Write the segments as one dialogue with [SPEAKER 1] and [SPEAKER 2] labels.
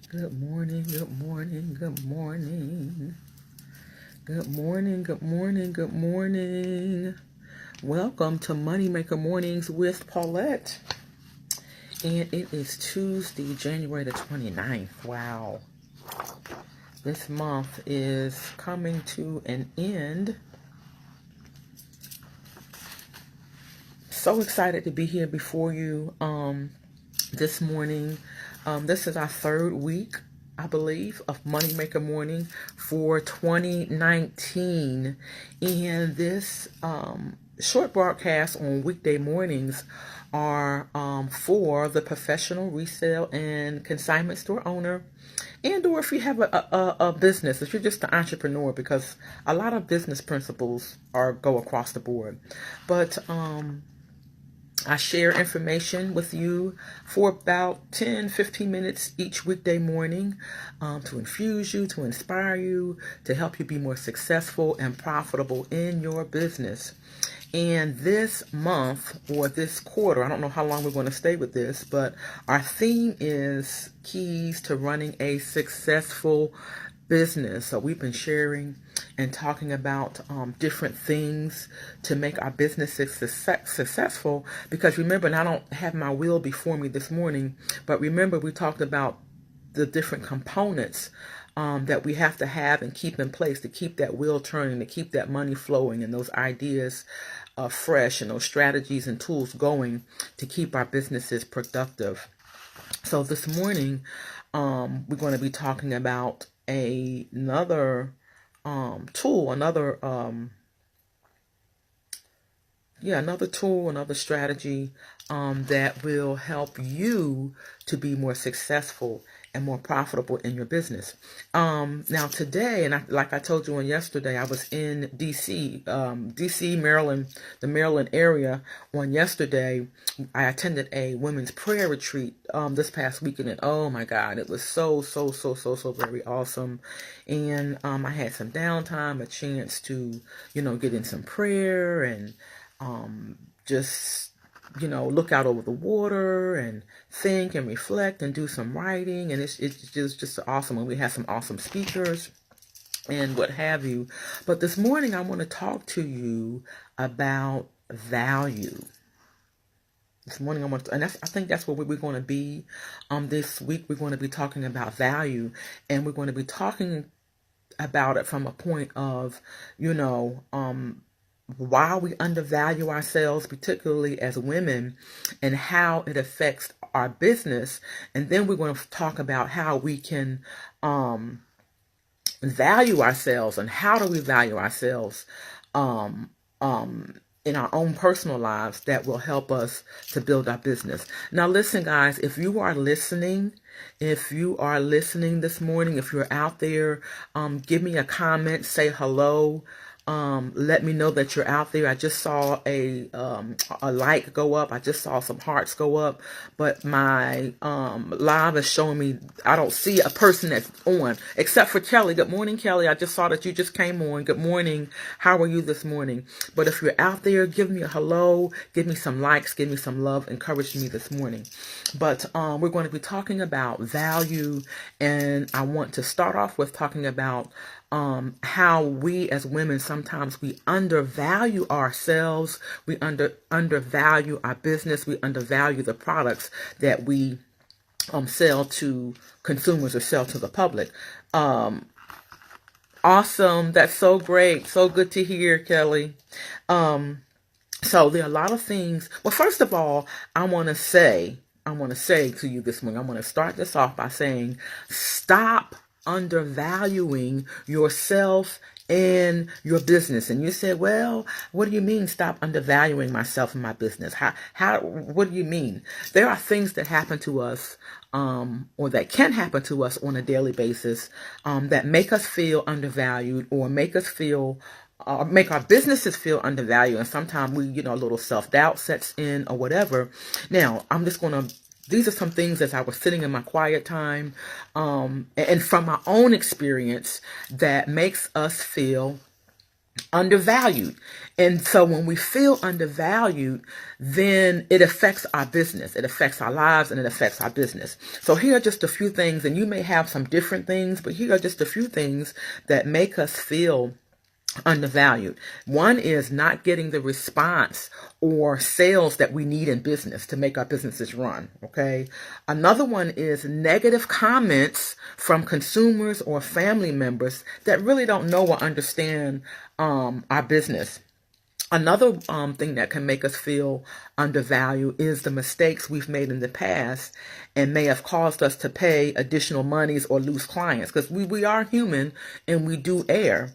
[SPEAKER 1] Good morning, good morning, good morning. Good morning, good morning, good morning. Welcome to Moneymaker Mornings with Paulette. And it is Tuesday, January the 29th. Wow. This month is coming to an end. So excited to be here before you this morning. This is our third week, I believe, of Moneymaker Morning for 2019. And this short broadcast on weekday mornings are for the professional resale and consignment store owner, and or if you have a business, if you're just an entrepreneur, because a lot of business principles go across the board. But I share information with you for about 10-15 minutes each weekday morning to infuse you, to inspire you, to help you be more successful and profitable in your business. And this month or this quarter, I don't know how long we're going to stay with this, but our theme is keys to running a successful business. So we've been sharing and talking about different things to make our businesses successful. Because remember, and I don't have my wheel before me this morning, but remember we talked about the different components that we have to have and keep in place to keep that wheel turning, to keep that money flowing, and those ideas fresh, and those strategies and tools going to keep our businesses productive. So this morning, we're going to be talking about another tool, another tool, another strategy that will help you to be more successful and more profitable in your business. Now today, and like I told you on yesterday, I was in DC, Maryland, the Maryland area on yesterday. I attended a women's prayer retreat this past weekend, and oh my God, it was so very awesome. And I had some downtime, a chance to, get in some prayer and just look out over the water and think and reflect and do some writing. And it's just awesome. And we have some awesome speakers and what have you. But this morning I want to talk to you about value. This morning I think that's where we're going to be. This week we're going to be talking about value, and we're going to be talking about it from a point of, why we undervalue ourselves, particularly as women, and how it affects our business. And then we're going to talk about how we can value ourselves, and how do we value ourselves in our own personal lives that will help us to build our business. Now listen, guys, if you are listening this morning, if you're out there, give me a comment, say hello. Let me know that you're out there. I just saw a like go up. I just saw some hearts go up, but my live is showing me I don't see a person that's on, except for Kelly. Good morning, Kelly. I just saw that you just came on. Good morning. How are you this morning? But if you're out there, give me a hello, give me some likes, give me some love, encourage me this morning. But we're going to be talking about value, and I want to start off with talking about how we as women, sometimes we undervalue ourselves, we undervalue our business, we undervalue the products that we sell to consumers or sell to the public. Awesome. That's so great. So good to hear, Kelly. So there are a lot of things. Well, first of all, I want to say to you this morning, I'm going to start this off by saying, stop undervaluing yourself and your business. And you said, well, what do you mean stop undervaluing myself and my business? What do you mean? There are things that happen to us, or that can happen to us on a daily basis, that make us feel undervalued, or make our businesses feel undervalued. And sometimes we, a little self-doubt sets in or whatever. Now, these are some things as I was sitting in my quiet time, and from my own experience, that makes us feel undervalued. And so when we feel undervalued, then it affects our business, it affects our lives, and it affects our business. So here are just a few things, and you may have some different things, but here are just a few things that make us feel undervalued. One is not getting the response or sales that we need in business to make our businesses run. Okay. Another one is negative comments from consumers or family members that really don't know or understand our business. Another thing that can make us feel undervalued is the mistakes we've made in the past and may have caused us to pay additional monies or lose clients, because we are human and we do err.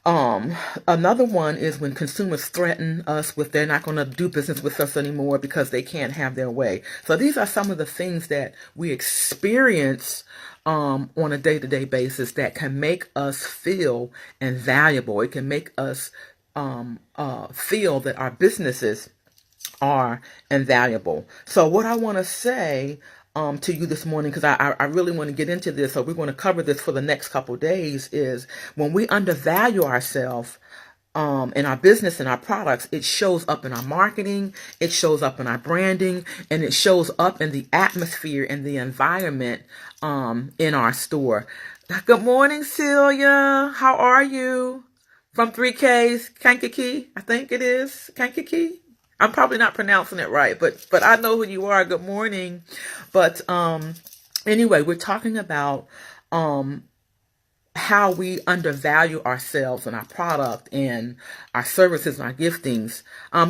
[SPEAKER 1] Another one is when consumers threaten us with they're not going to do business with us anymore because they can't have their way. So these are some of the things that we experience on a day-to-day basis that can make us feel invaluable. It can make us feel that our businesses are invaluable. So what I want to say to you this morning, because I really want to get into this, so we're going to cover this for the next couple of days, is when we undervalue ourselves in our business and our products, it shows up in our marketing, it shows up in our branding, and it shows up in the atmosphere and the environment in our store. Good morning, Celia. How are you? From 3Ks, Kankakee, I think it is. Kankakee? I'm probably not pronouncing it right, but I know who you are. Good morning. But anyway, we're talking about how we undervalue ourselves and our product and our services and our giftings.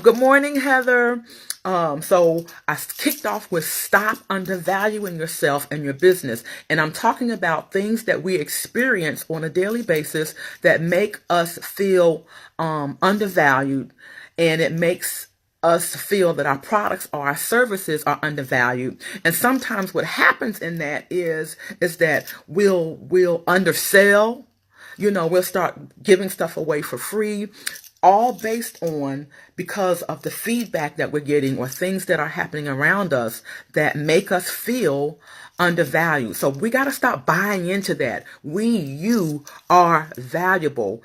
[SPEAKER 1] Good morning, Heather. So I kicked off with stop undervaluing yourself and your business. And I'm talking about things that we experience on a daily basis that make us feel undervalued, and it makes us feel that our products or our services are undervalued. And sometimes what happens in that is that we'll undersell, we'll start giving stuff away for free, all based on because of the feedback that we're getting or things that are happening around us that make us feel undervalued. So we got to stop buying into that. You are valuable.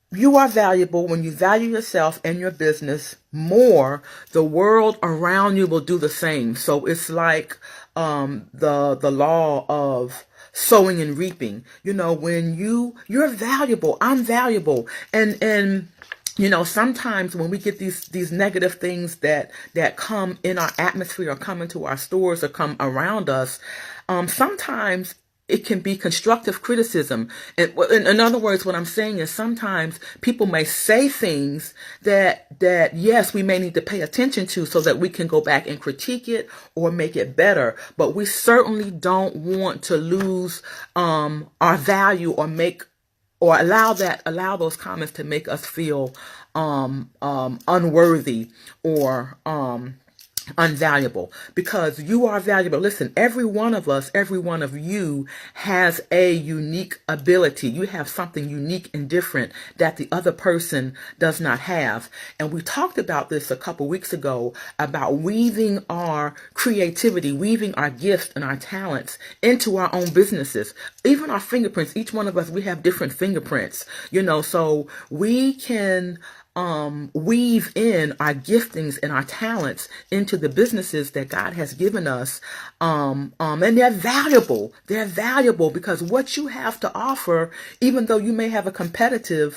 [SPEAKER 1] You are valuable. When you value yourself and your business more, the world around you will do the same. So it's like the law of sowing and reaping. When you're valuable, I'm valuable, and sometimes when we get these negative things that come in our atmosphere or come into our stores or come around us, sometimes it can be constructive criticism. And in other words, what I'm saying is sometimes people may say things that yes, we may need to pay attention to so that we can go back and critique it or make it better. But we certainly don't want to lose our value or allow those comments to make us feel unworthy or unvaluable, because you are valuable. Listen, every one of us, every one of you has a unique ability. You have something unique and different that the other person does not have. And we talked about this a couple weeks ago about weaving our creativity, weaving our gifts and our talents into our own businesses. Even our fingerprints, each one of us, we have different fingerprints, so we can weave in our giftings and our talents into the businesses that God has given us. And they're valuable. They're valuable because what you have to offer, even though you may have a competitor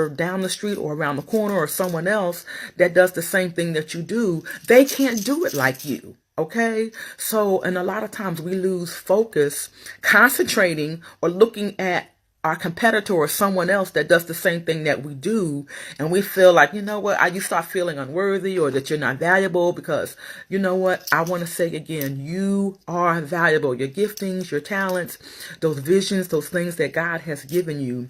[SPEAKER 1] down the street or around the corner or someone else that does the same thing that you do, they can't do it like you. Okay. So, and a lot of times we lose focus concentrating or looking at our competitor or someone else that does the same thing that we do, and we feel like, you start feeling unworthy or that you're not valuable because, I want to say again, you are valuable. Your giftings, your talents, those visions, those things that God has given you,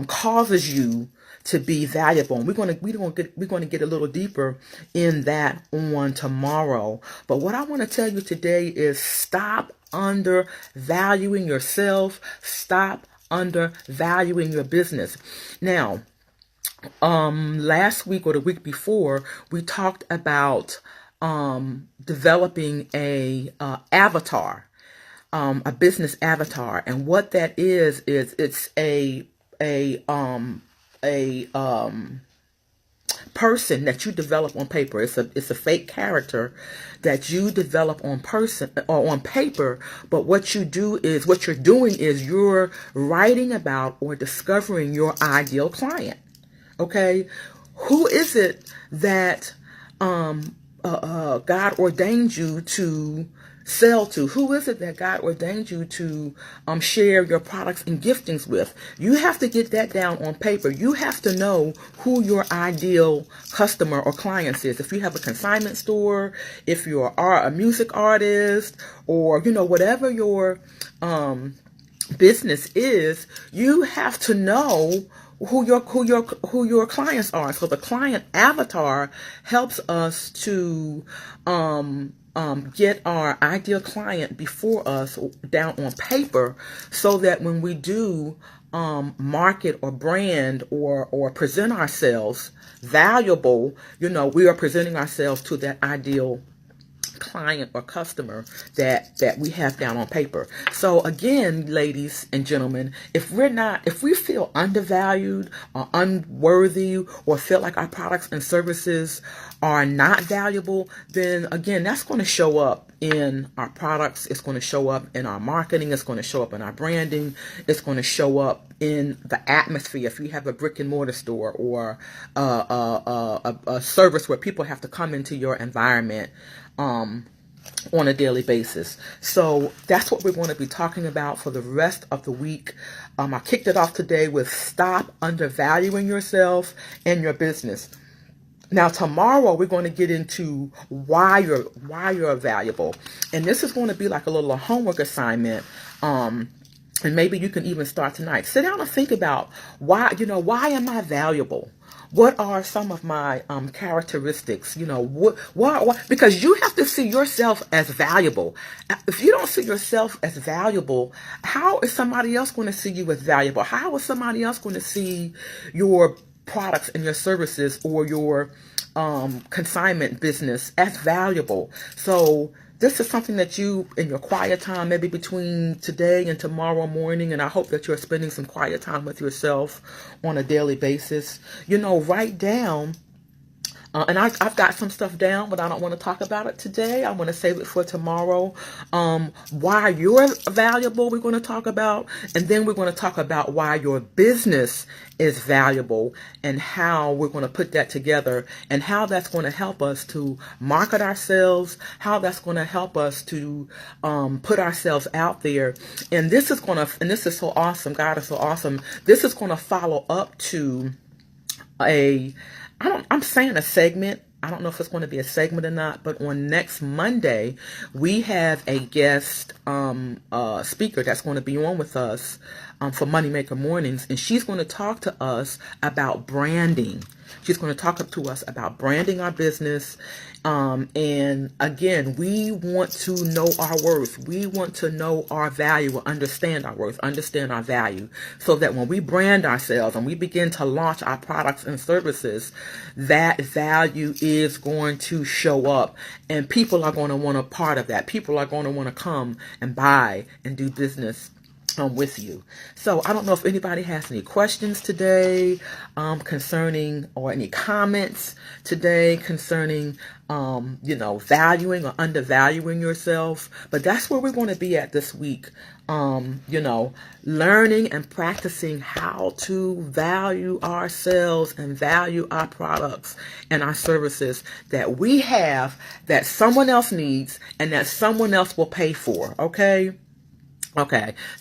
[SPEAKER 1] causes you to be valuable. And we're going to get a little deeper in that on tomorrow. But what I want to tell you today is stop undervaluing yourself. Stop undervaluing your business. Now, last week or the week before, we talked about developing a avatar. a business avatar. And what that is it's a person that you develop on paper. It's a fake character that you develop on person or on paper. But what you're doing is you're writing about or discovering your ideal client. Okay, who is it that God ordained you to sell to? Who is it that God ordained you to share your products and giftings with? You have to get that down on paper. You have to know who your ideal customer or clients is. If you have a consignment store, if you are a music artist, or whatever your business is, you have to know who your clients are. So the client avatar helps us to get our ideal client before us down on paper, so that when we do market or brand or present ourselves valuable, we are presenting ourselves to that ideal client or customer that we have down on paper. So again, ladies and gentlemen, if we feel undervalued or unworthy, or feel like our products and services are not valuable, then again, that's going to show up in our products. It's going to show up in our marketing. It's going to show up in our branding. It's going to show up in the atmosphere. If you have a brick and mortar store, or a service where people have to come into your environment on a daily basis. So that's what we're going to be talking about for the rest of the week. I kicked it off today with stop undervaluing yourself and your business. Now tomorrow we're going to get into why you're valuable, and this is going to be like a little homework assignment. And maybe you can even start tonight. Sit down and think about why am I valuable? What are some of my characteristics? Why? Because you have to see yourself as valuable. If you don't see yourself as valuable, how is somebody else going to see you as valuable? How is somebody else going to see your products and your services, or your consignment business as valuable? So this is something that you, in your quiet time, maybe between today and tomorrow morning, and I hope that you're spending some quiet time with yourself on a daily basis, write down. And I've got some stuff down, but I don't want to talk about it today. I want to save it for tomorrow. Why you're valuable, we're going to talk about. And then we're going to talk about why your business is valuable, and how we're going to put that together, and how that's going to help us to market ourselves, how that's going to help us to put ourselves out there. And this is so awesome. God is so awesome. This is going to follow up to I'm saying a segment. I don't know if it's going to be a segment or not, but on next Monday, we have a guest speaker that's going to be on with us for Moneymaker Mornings, and she's going to talk to us about branding. She's going to talk to us about branding our business. And again, we want to know our worth. We want to know our value, or understand our worth, understand our value, so that when we brand ourselves and we begin to launch our products and services, that value is going to show up, and people are going to want a part of that. People are going to want to come and buy and do business with you. So I don't know if anybody has any questions today concerning, or any comments today concerning valuing or undervaluing yourself. But that's where we're going to be at this week. Learning and practicing how to value ourselves and value our products and our services that we have, that someone else needs, and that someone else will pay for. Okay.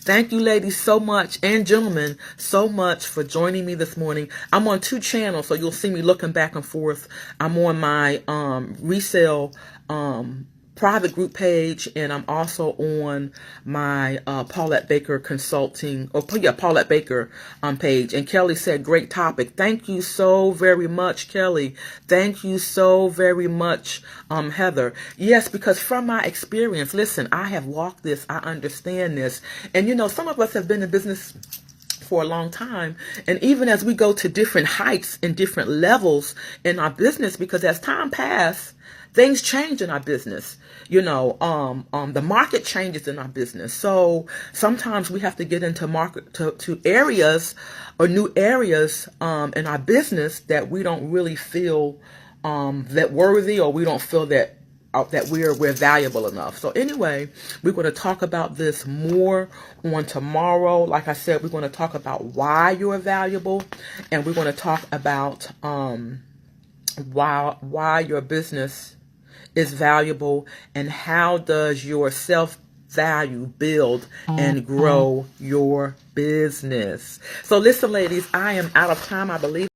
[SPEAKER 1] Thank you, ladies, so much, and gentlemen, so much for joining me this morning. I'm on 2 channels, so you'll see me looking back and forth. I'm on my resale private group page, and I'm also on my Paulette Baker Consulting, Paulette Baker page. And Kelly said, great topic. Thank you so very much, Kelly. Thank you so very much, Heather. Yes, because from my experience, listen, I have walked this, I understand this. And some of us have been in business for a long time. And even as we go to different heights and different levels in our business, because as time passes, things change in our business. The market changes in our business. So sometimes we have to get into market to areas or new areas in our business that we don't really feel that worthy, or we don't feel that we're valuable enough. So anyway, we're going to talk about this more on tomorrow. Like I said, we're going to talk about why you're valuable, and we're going to talk about why your business is valuable, and how does your self-value build and grow your business. So listen, ladies, I am out of time, I believe.